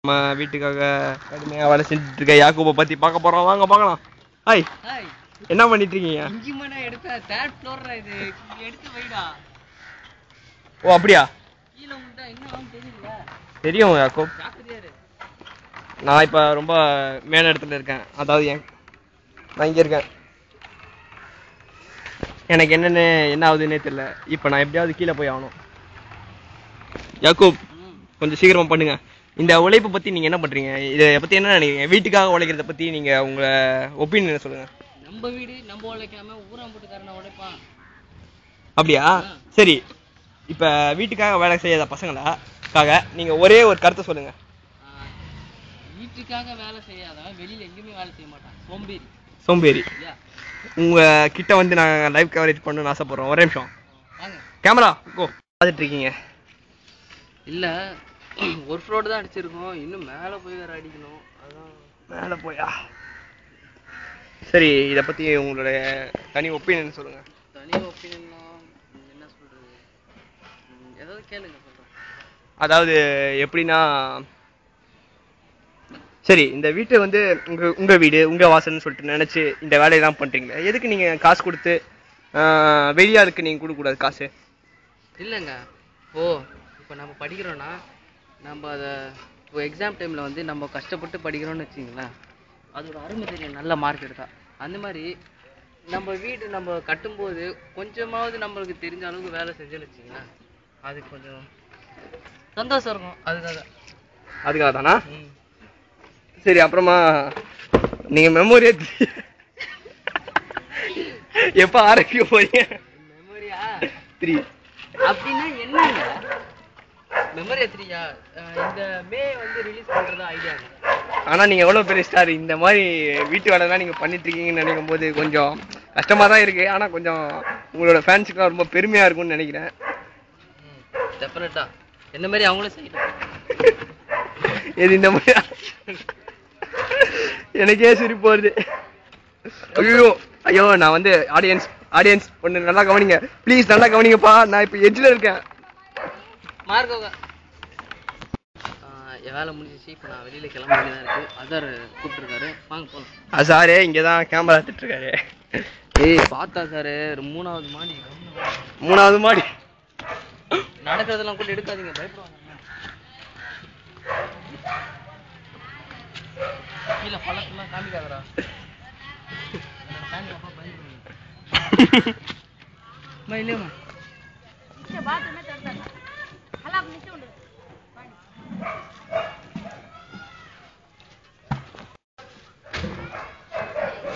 நம்ம வீட்டுக்காக கடுமையாக வேலை செஞ்சுட்டு இருக்க யாக்கூபை பற்றி பார்க்க போகிறோம். வாங்க பார்க்கலாம். ஹாய், என்ன பண்ணிட்டு இருக்கீங்க? ஓ அப்படியா? தெரியும் யாக்கூப், நான் இப்போ ரொம்ப மேல இடத்துல இருக்கேன். அதாவது நான் இங்கே இருக்கேன். எனக்கு என்ன ஆகுதுன்னே தெரியல. இப்போ நான் எப்படியாவது கீழே போய் ஆகணும். யாக்கூப், கொஞ்சம் சீக்கிரமா பண்ணுங்க. இந்த உழைப்பை பத்தி நீங்க என்ன பண்றீங்க? இதை பத்தி என்ன நினைக்கிறீங்க? வீட்டுக்காக உழைக்கிறத பத்தி நீங்க உங்க ஒப்பீனியன் சொல்லுங்க. நம்ம வீடு நம்ம உழைக்காம ஊராம் போட்டுக்காரன உழைப்பான். அப்படியா? சரி, இப்ப வீட்டுக்காக வேலை செய்யாத பசங்களுக்காக நீங்க ஒரே ஒரு கருத்தை சொல்லுங்க. வீட்டுக்காக வேலை செய்யாதவன் வெளியில எங்கேயுமே வேலை செய்ய மாட்டான். சோம்பேறி. சோம்பேறி. உங்க கிட்ட வந்து நாங்க லைவ் கவரேஜ் பண்ணணும்னு ஆசைப்படுறோம். ஒரே நிமிஷம் கேமரா கோ. பார்த்துட்டு இருக்கீங்க இல்ல? ஒரு ஃப்ளோர் தான் அடிச்சிருக்கோம், இன்னும் மேலே போய் வேற அடிக்கணும். அதான் மேலே போயா? சரி, இதை பத்தி உங்களுடைய தனி ஒப்பீனியன் சொல்லுங்க. தனி ஒப்பீனியன்னா என்ன சொல்றது? ஏதாவது கேளுங்க, சொல்றேன். அதாவது எப்படின்னா, சரி, இந்த வீட்டை வந்து உங்க வீடு உங்க வாசல்னு சொல்லிட்டு நினைச்சு இந்த வேலையெல்லாம் பண்றீங்களே, எதுக்கு நீங்க காசு கொடுத்து வெளியாளுக்கு நீங்க கொடுக்க கூடாது காசு? இல்லைங்க, இப்போ நம்ம படிக்கிறோன்னா நம்ம அதை இப்போ எக்ஸாம் டைமில் வந்து நம்ம கஷ்டப்பட்டு படிக்கிறோன்னு வச்சிங்களேன், அதோட அருமை தெரியும் நல்ல மார்க் எடுத்தா. அந்த மாதிரி நம்ம வீடு நம்ம கட்டும்போது கொஞ்சமாவது நம்மளுக்கு தெரிஞ்ச அளவுக்கு வேலை செஞ்சோன்னு வச்சிங்களேன், அதுக்கு கொஞ்சம் சந்தோஷம் இருக்கும். அதுக்காக தானா? சரி, அப்புறமா நீங்க மெமோரியா எப்ப ஆரம்பிக்க போறீங்க? மெமோரியா 3 அப்படின்னா என்னங்க? மெமோரியா 3யா? இந்த மே வந்து ரிலீஸ் பண்றதா ஐடியா. ஆனா நீங்க எவ்வளவு பெரிய ஸ்டார், இந்த மாதிரி வீட்டு வேலைலாம் நீங்க பண்ணிட்டு இருக்கீங்கன்னு நினைக்கும் போது கொஞ்சம் கஷ்டமா தான் இருக்கு. ஆனா கொஞ்சம் உங்களோட ஃபேன்ஸுக்குலாம் ரொம்ப பெருமையா இருக்கும்னு நினைக்கிறேன். டெஃபினட்டா என்ன மாதிரி அவங்களும் செய்யணும். எது இந்த மாதிரி? எனக்கே சிரிப்பு வருது. ஐயோ, நான் வந்து ஆடியன்ஸ் ஒன்று நல்லா கவனிங்க ப்ளீஸ், நல்லா கவனிங்கப்பா. நான் இப்போ எட்ஜில் இருக்கேன். மார்க்கோங்க, என் வேலை முடிஞ்சிச்சு. இப்போ நான் வெளியில கிளம்ப வேண்டியதாக இருக்கு. அதார் கூப்பிட்டுருக்காரு, வாங்க போகலாம். சாரு இங்கே தான் கேமரா எடுத்துட்ருக்காரு. பார்த்தா சாரு, 3வது மாடி. 3வது மாடி நடக்கிறதெல்லாம் கூட எடுக்காதீங்க, பயப்படுவாங்க. கீழே பழத்தெல்லாம் காமிக்காதரா. இல்லையம்மா